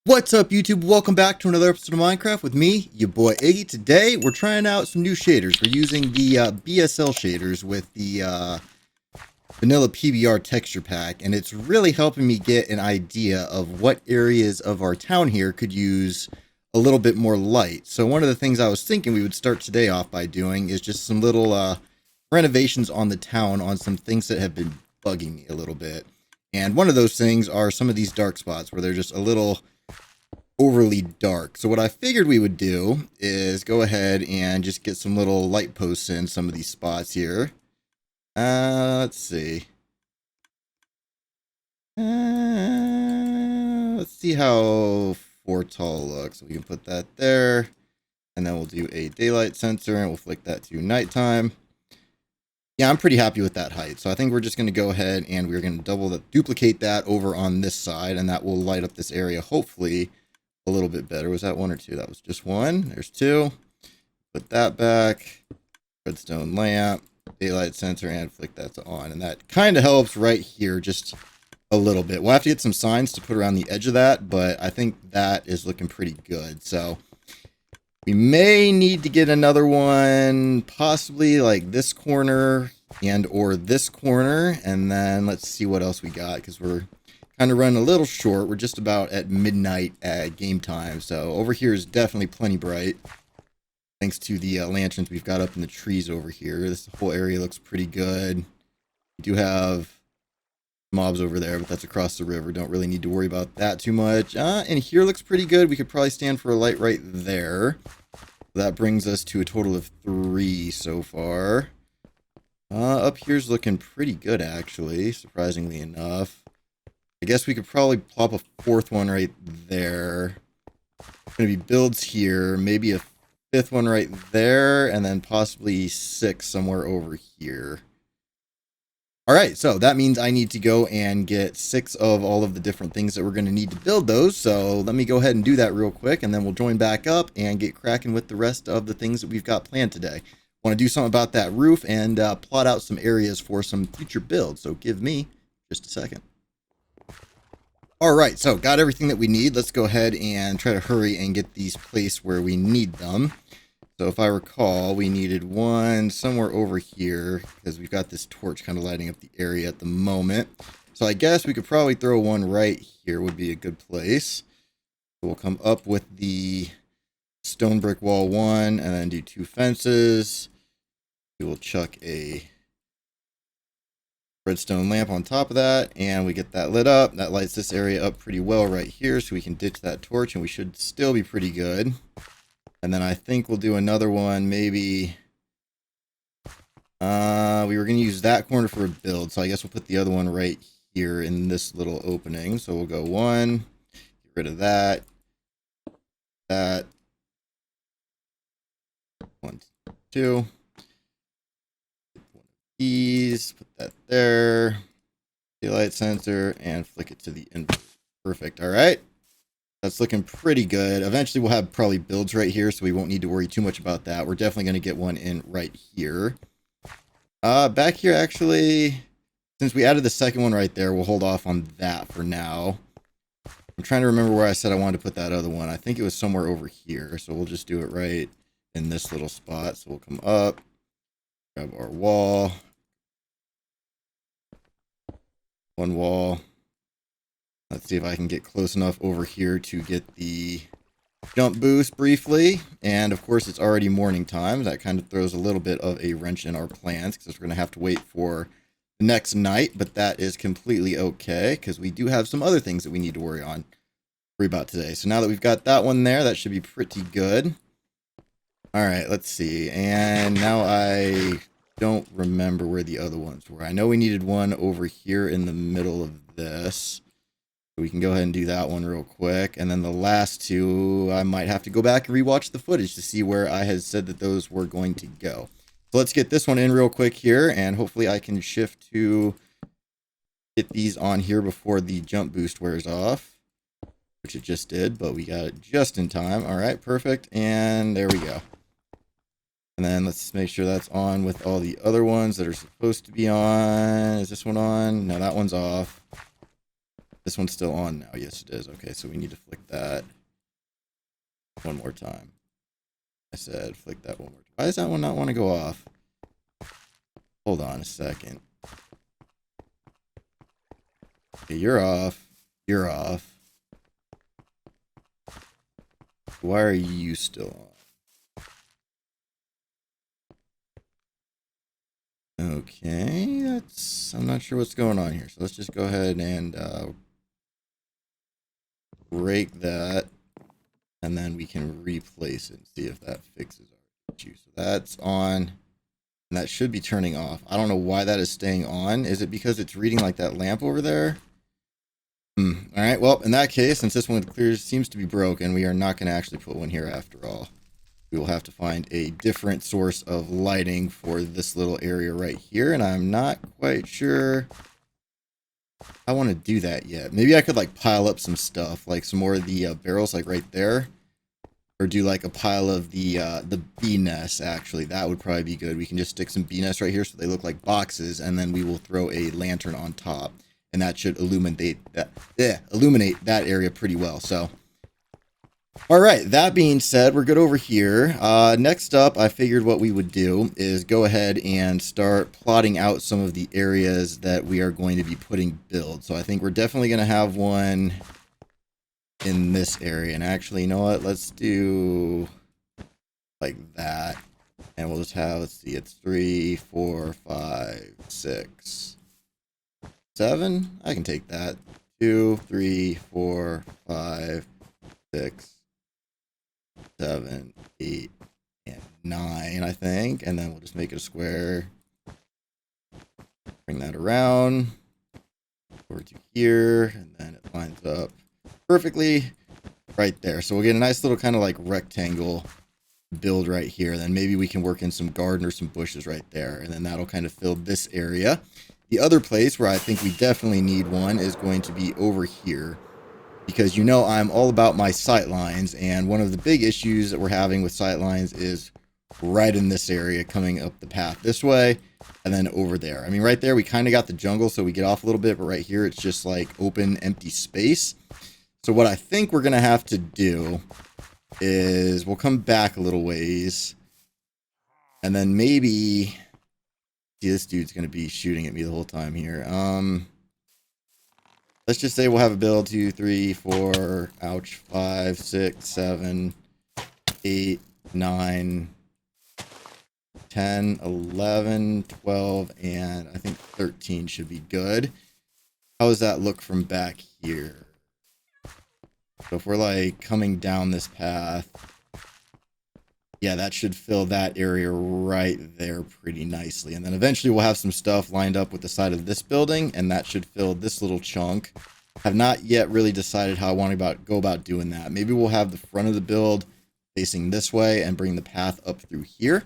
What's up, YouTube? Welcome back to another episode of Minecraft with me, your boy Iggy. Today, we're trying out some new shaders. We're using the BSL shaders with the vanilla PBR texture pack, and it's really helping me get an idea of what areas of our town here could use a little bit more light. So one of the things I was thinking we would start today off by doing is just some little renovations on the town on some things that have been bugging me a little bit. And one of those things are some of these dark spots where they're just a little overly dark. So what I figured we would do is go ahead and just get some little light posts in some of these spots here. Let's see. Let's see how 4 tall looks. We can put that there. And then we'll do a daylight sensor and we'll flick that to nighttime. Yeah, I'm pretty happy with that height. So I think we're just going to go ahead and we're going to duplicate that over on this side. And that will light up this area, hopefully, a little bit better. Was that 1 or 2? That was just 1. There's 2. Put that back. Redstone lamp, daylight sensor, and flick that to on. And that kind of helps right here just a little bit. We'll have to get some signs to put around the edge of that, but I think that is looking pretty good. So we may need to get another one, possibly like this corner and or this corner. And then let's see what else we got, because we're kind of running a little short. We're just about at midnight at game time. So over here is definitely plenty bright. Thanks to the lanterns we've got up in the trees over here. This whole area looks pretty good. We do have mobs over there, but that's across the river. Don't really need to worry about that too much. And here looks pretty good. We could probably stand for a light right there. That brings us to a total of 3 so far. Up here's looking pretty good, actually, surprisingly enough. I guess we could probably plop a 4th one right there. Going to be builds here, maybe a 5th one right there, and then possibly 6 somewhere over here. All right, so that means I need to go and get 6 of all of the different things that we're going to need to build those. So let me go ahead and do that real quick, and then we'll join back up and get cracking with the rest of the things that we've got planned today. Want to do something about that roof and plot out some areas for some future builds. So give me just a second. All right, so got everything that we need. Let's go ahead and try to hurry and get these placed where we need them. So if I recall, we needed one somewhere over here because we've got this torch kind of lighting up the area at the moment. So I guess we could probably throw one right here would be a good place. So we'll come up with the stone brick wall 1 and then do 2 fences. We will chuck a redstone lamp on top of that, and we get that lit up. That lights this area up pretty well right here, so we can ditch that torch, and we should still be pretty good. And then I think we'll do another one, maybe. We were going to use that corner for a build, so I guess we'll put the other one right here in this little opening. So we'll go 1, get rid of that, 1, 2. These, put that there, daylight sensor, and flick it to the input. Perfect. All right, that's looking pretty good. Eventually we'll have probably builds right here, so we won't need to worry too much about that. We're definitely going to get one in right here. Back here, actually, since we added the second one right there, we'll hold off on that for now. I'm trying to remember where I said I wanted to put that other one. I think it was somewhere over here, so we'll just do it right in this little spot. So we'll come up, grab our wall, 1 wall. Let's see if I can get close enough over here to get the jump boost briefly. And of course, it's already morning time. That kind of throws a little bit of a wrench in our plans because we're going to have to wait for the next night. But that is completely okay because we do have some other things that we need to worry about today. So now that we've got that one there, that should be pretty good. All right, let's see. And now I don't remember where the other ones were. I know we needed one over here in the middle of this. So we can go ahead and do that one real quick. And then the last 2, I might have to go back and rewatch the footage to see where I had said that those were going to go. So let's get this one in real quick here, and hopefully I can shift to get these on here before the jump boost wears off, which it just did, but we got it just in time. All right, perfect. And there we go. And then let's make sure that's on with all the other ones that are supposed to be on. Is this one on? No, that one's off. This one's still on now. Yes, it is. Okay, so we need to flick that one more time. I said flick that one more time. Why does that one not want to go off? Hold on a second. Okay, you're off. You're off. Why are you still on? Okay, I'm not sure what's going on here. So let's just go ahead and break that, and then we can replace it and see if that fixes our issue. So that's on, and that should be turning off. I don't know why that is staying on. Is it because it's reading like that lamp over there? All right, well, in that case, since this one clearly seems to be broken, we are not going to actually put one here after all. We will have to find a different source of lighting for this little area right here, and I'm not quite sure I want to do that yet. Maybe I could like pile up some stuff, like some more of the barrels like right there, or do like a pile of the bee nests. Actually, that would probably be good. We can just stick some bee nests right here so they look like boxes, and then we will throw a lantern on top, and that should illuminate that area pretty well. So, all right, that being said, we're good over here. Next up, I figured what we would do is go ahead and start plotting out some of the areas that we are going to be putting builds. So I think we're definitely going to have one in this area. And actually, you know what? Let's do like that. And we'll just have, let's see, it's 3, 4, 5, 6, 7. I can take that. 2, 3, 4, 5, 6, 7, 8, and 9, I think. And then we'll just make it a square. Bring that around over to here, and then it lines up perfectly right there. So we'll get a nice little kind of like rectangle build right here. Then maybe we can work in some garden or some bushes right there, and then that'll kind of fill this area. The other place where I think we definitely need one is going to be over here, because you know I'm all about my sight lines, and one of the big issues that we're having with sight lines is right in this area coming up the path this way and then over there. I mean, right there we kind of got the jungle, so we get off a little bit, but right here it's just like open empty space. So what I think we're gonna have to do is we'll come back a little ways, and then maybe, see, this dude's gonna be shooting at me the whole time here. Let's just say we'll have a build 2, 3, 4, ouch, 5, 6, 7, 8, 9, 10, 11, 12, and I think 13 should be good. How does that look from back here? So if we're like coming down this path, yeah, that should fill that area right there pretty nicely. And then eventually we'll have some stuff lined up with the side of this building, and that should fill this little chunk. Have not yet really decided how I want to go about doing that. Maybe we'll have the front of the build facing this way and bring the path up through here.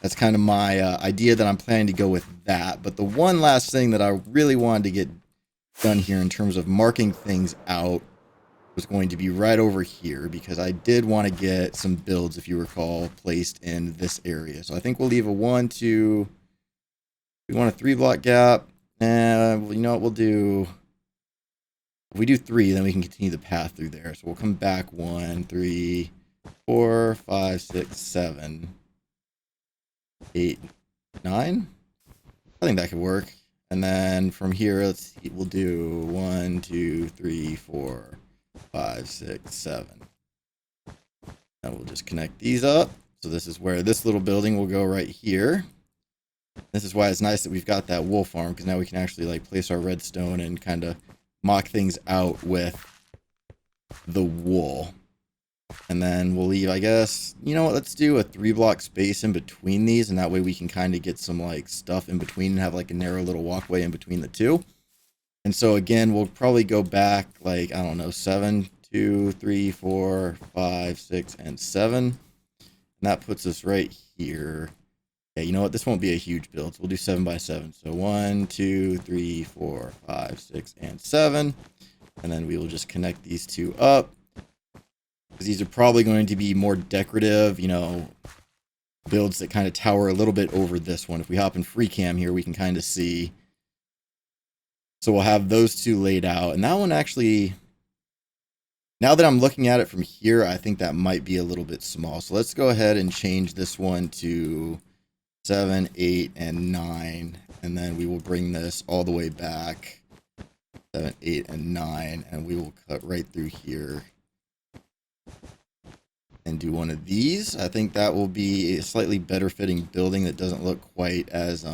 That's kind of my idea that I'm planning to go with that. But the one last thing that I really wanted to get done here in terms of marking things out was going to be right over here, because I did want to get some builds, if you recall, placed in this area. So I think we'll leave a 1, 2, we want a 3 block gap. And you know what we'll do? If we do 3, then we can continue the path through there. So we'll come back 1, 3, 4, 5, 6, 7, 8, 9. I think that could work. And then from here, let's see, we'll do 1, 2, 3, 4, 5, 6, 7. And we'll just connect these up. So this is where this little building will go right here. This is why it's nice that we've got that wool farm, because now we can actually like place our redstone and kind of mock things out with the wool. And then we'll leave, I guess, you know what, let's do a 3 block space in between these, and that way we can kind of get some like stuff in between and have like a narrow little walkway in between the two. And so again, we'll probably go back like, I don't know, 7, 2, 3, 4, 5, 6, and 7. And that puts us right here. Yeah, you know what? This won't be a huge build, so we'll do 7 by 7. So 1, 2, 3, 4, 5, 6, and 7. And then we will just connect these two up, because these are probably going to be more decorative, you know, builds that kind of tower a little bit over this one. If we hop in free cam here, we can kind of see So we'll have those two laid out. And that one actually, now that I'm looking at it from here, I think that might be a little bit small. So let's go ahead and change this one to 7, 8, and 9. And then we will bring this all the way back. 7, 8, and 9. And we will cut right through here. And do one of these. I think that will be a slightly better fitting building that doesn't look quite as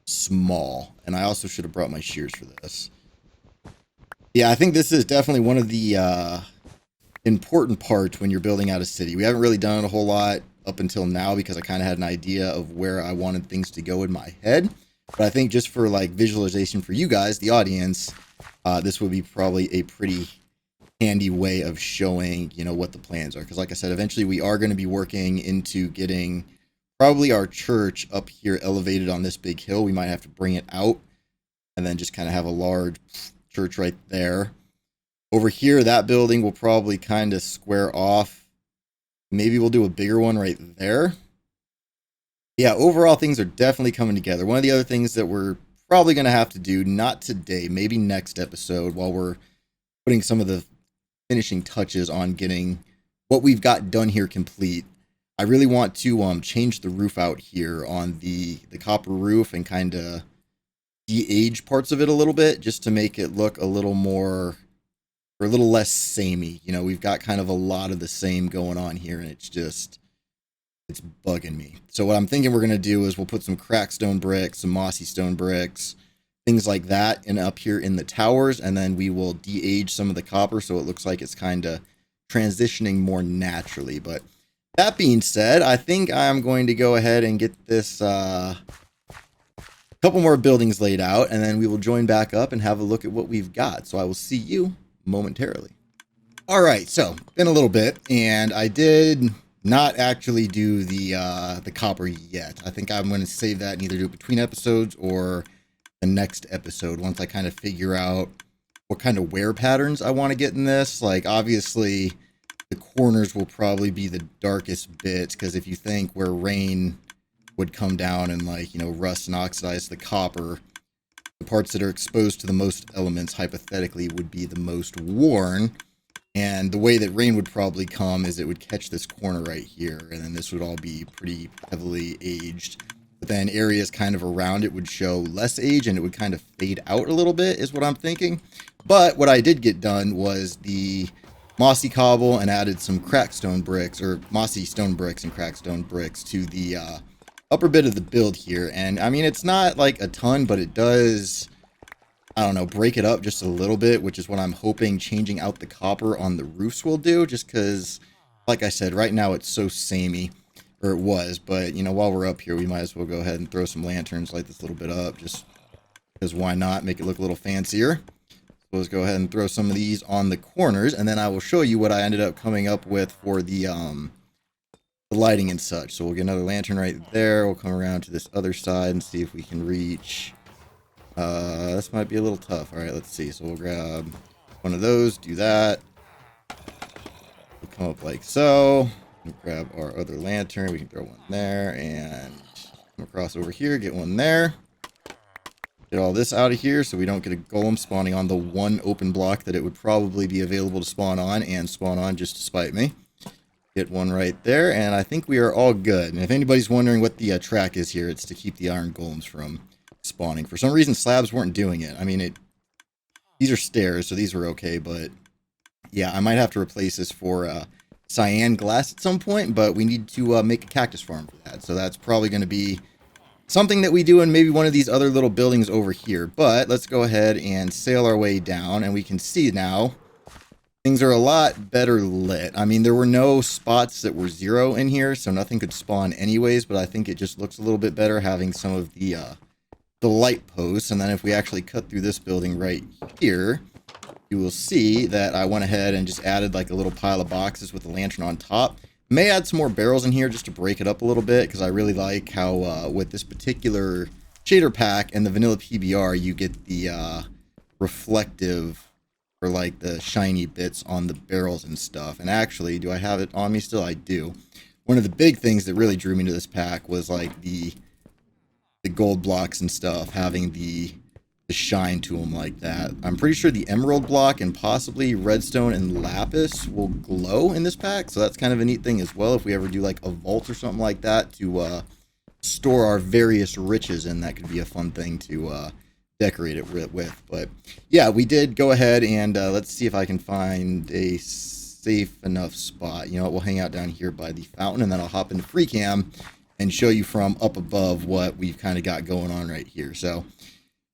small. And I also should have brought my shears for this. Yeah, I think this is definitely one of the important parts when you're building out a city. We haven't really done it a whole lot up until now because I kind of had an idea of where I wanted things to go in my head. But I think just for like visualization for you guys, the audience, this would be probably a pretty handy way of showing, you know, what the plans are. Because like I said, eventually we are going to be working into getting probably our church up here elevated on this big hill. We might have to bring it out and then just kind of have a large church right there. Over here, that building will probably kind of square off. Maybe we'll do a bigger one right there. Yeah, overall things are definitely coming together. One of the other things that we're probably going to have to do, not today, maybe next episode, while we're putting some of the finishing touches on getting what we've got done here complete. I really want to change the roof out here on the copper roof and kind of de-age parts of it a little bit just to make it look a little more or a little less samey. You know, we've got kind of a lot of the same going on here and it's bugging me. So what I'm thinking we're going to do is we'll put some cracked stone bricks, some mossy stone bricks, things like that and up here in the towers, and then we will de-age some of the copper so it looks like it's kind of transitioning more naturally. But that being said, I think I'm going to go ahead and get this couple more buildings laid out, and then we will join back up and have a look at what we've got. So I will see you momentarily. All right, so been a little bit, and I did not actually do the copper yet. I think I'm going to save that and either do it between episodes or the next episode once I kind of figure out what kind of wear patterns I want to get in this. Like, obviously, the corners will probably be the darkest bits, because if you think where rain would come down and, like, you know, rust and oxidize the copper, the parts that are exposed to the most elements, hypothetically, would be the most worn. And the way that rain would probably come is it would catch this corner right here, and then this would all be pretty heavily aged. But then areas kind of around it would show less age, and it would kind of fade out a little bit, is what I'm thinking. But what I did get done was the mossy cobble and added some cracked stone bricks, or mossy stone bricks and cracked stone bricks to the upper bit of the build here. And I mean, it's not like a ton, but it does, I don't know, break it up just a little bit, which is what I'm hoping changing out the copper on the roofs will do, just because, like I said, right now it's so samey, or it was. But, you know, while we're up here, we might as well go ahead and throw some lanterns, light this little bit up, just because why not, make it look a little fancier. So let's go ahead and throw some of these on the corners, and then I will show you what I ended up coming up with for the lighting and such. So we'll get another lantern right there. We'll come around to this other side and see if we can reach. This might be a little tough. All right, let's see. So we'll grab one of those, do that. We'll come up like so. We'll grab our other lantern. We can throw one there and come across over here, get one there. Get all this out of here so we don't get a golem spawning on the one open block that it would probably be available to spawn on and spawn on just to spite me. Get one right there, and I think we are all good. And if anybody's wondering what the track is here, it's to keep the iron golems from spawning. For some reason, slabs weren't doing it. I mean, these are stairs, so these were okay, but yeah, I might have to replace this for cyan glass at some point, but we need to make a cactus farm for that. So that's probably going to be something that we do in maybe one of these other little buildings over here. But let's go ahead and sail our way down, and we can see now things are a lot better lit. I mean, there were no spots that were 0 in here, so nothing could spawn anyways, but I think it just looks a little bit better having some of the light posts. And then if we actually cut through this building right here, you will see that I went ahead and just added like a little pile of boxes with a lantern on top. May add some more barrels in here just to break it up a little bit, because I really like how with this particular shader pack and the vanilla PBR, you get the reflective, or like the shiny bits on the barrels and stuff. And actually, do I have it on me still? I do. One of the big things that really drew me to this pack was like the gold blocks and stuff, having the the shine to them like that. I'm pretty sure the emerald block and possibly redstone and lapis will glow in this pack, so that's kind of a neat thing as well. If we ever do like a vault or something like that to store our various riches in, that could be a fun thing to decorate it with. But yeah, we did go ahead and let's see if I can find a safe enough spot. You know what, we'll hang out down here by the fountain, and then I'll hop into free cam and show you from up above what we've kind of got going on right here. So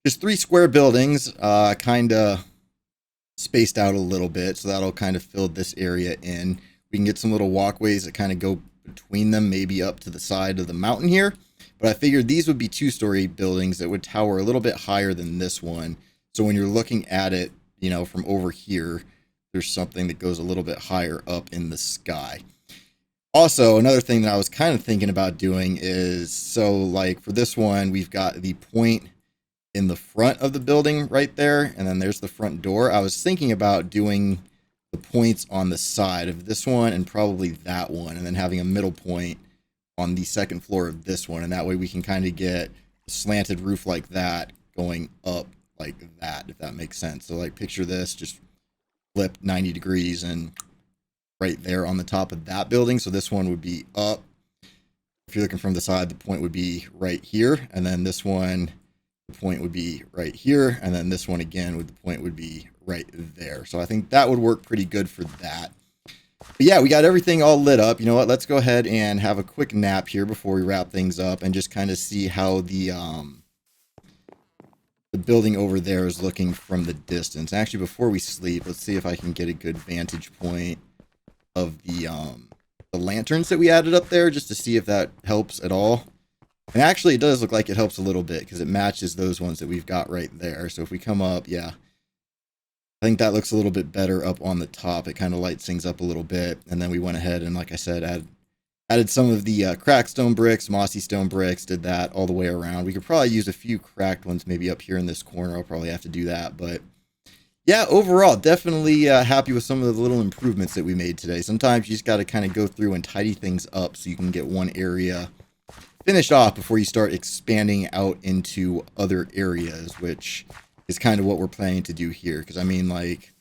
just 3 square buildings, kind of spaced out a little bit, so that'll kind of fill this area in. We can get some little walkways that kind of go between them, maybe up to the side of the mountain here. But I figured these would be 2-story buildings that would tower a little bit higher than this one. So when you're looking at it, you know, from over here, there's something that goes a little bit higher up in the sky. Also, another thing that I was kind of thinking about doing is, so like for this one, we've got the point in the front of the building right there, and then there's the front door. I was thinking about doing the points on the side of this one and probably that one, and then having a middle point on the second floor of this one, and that way we can kind of get a slanted roof like that going up like that, if that makes sense. So like picture this, just flip 90 degrees and right there on the top of that building. So this one would be up. If you're looking from the side, the point would be right here, and then this one, the point would be right here, and then this one again with the point would be right there. So I think that would work pretty good for that. But yeah, we got everything all lit up. You know what, let's go ahead and have a quick nap here before we wrap things up and just kind of see how the building over there is looking from the distance. Actually, before we sleep, let's see if I can get a good vantage point of the lanterns that we added up there, just to see if that helps at all. And actually, it does look like it helps a little bit because it matches those ones that we've got right there. So if we come up, yeah, I think that looks a little bit better up on the top. It kind of lights things up a little bit. And then we went ahead and, like I said, added some of the cracked stone bricks, mossy stone bricks, did that all the way around. We could probably use a few cracked ones maybe up here in this corner. I'll probably have to do that. But yeah, overall, definitely happy with some of the little improvements that we made today. Sometimes you just got to kind of go through and tidy things up so you can get one area finished off before you start expanding out into other areas, which is kind of what we're planning to do here. Because I mean, like,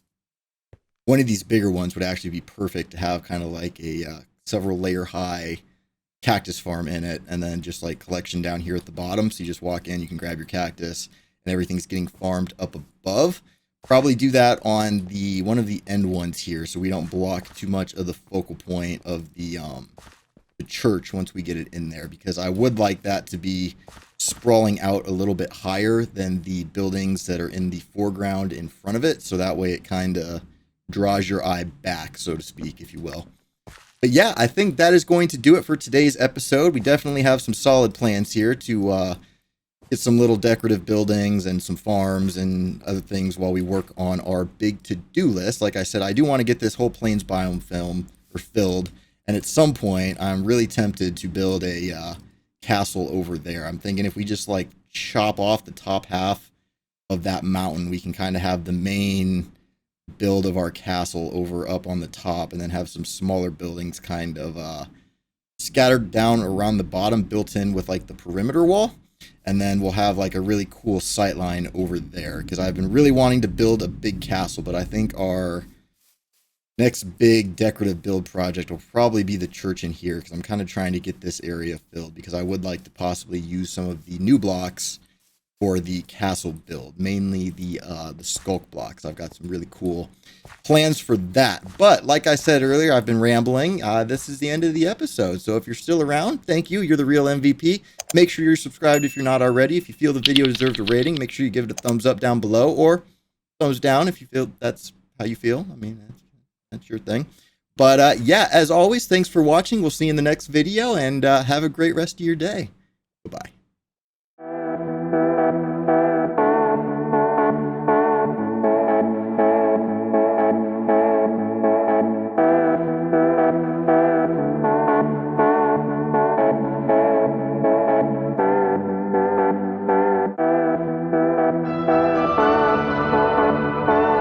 one of these bigger ones would actually be perfect to have kind of like a several layer high cactus farm in it, and then just like collection down here at the bottom. So you just walk in, you can grab your cactus, and everything's getting farmed up above. Probably do that on the one of the end ones here, so we don't block too much of the focal point of the church once we get it in there, because I would like that to be sprawling out a little bit higher than the buildings that are in the foreground in front of it, so that way it kind of draws your eye back, so to speak, if you will. But yeah, I think that is going to do it for today's episode. We definitely have some solid plans here to get some little decorative buildings and some farms and other things while we work on our big to-do list. Like I said, I do want to get this whole plains biome filled. And at some point, I'm really tempted to build a castle over there. I'm thinking if we just like chop off the top half of that mountain, we can kind of have the main build of our castle over up on the top, and then have some smaller buildings kind of scattered down around the bottom, built in with like the perimeter wall. And then we'll have like a really cool sight line over there, because I've been really wanting to build a big castle, but I think our next big decorative build project will probably be the church in here, because I'm kind of trying to get this area filled, because I would like to possibly use some of the new blocks for the castle build, mainly the skulk blocks. I've got some really cool plans for that. But like I said earlier, I've been rambling. This is the end of the episode. So if you're still around, thank you. You're the real MVP. Make sure you're subscribed if you're not already. If you feel the video deserves a rating, make sure you give it a thumbs up down below, or thumbs down if you feel that's how you feel. I mean, that's your thing. But yeah, as always, thanks for watching. We'll see you in the next video, and have a great rest of your day. Goodbye.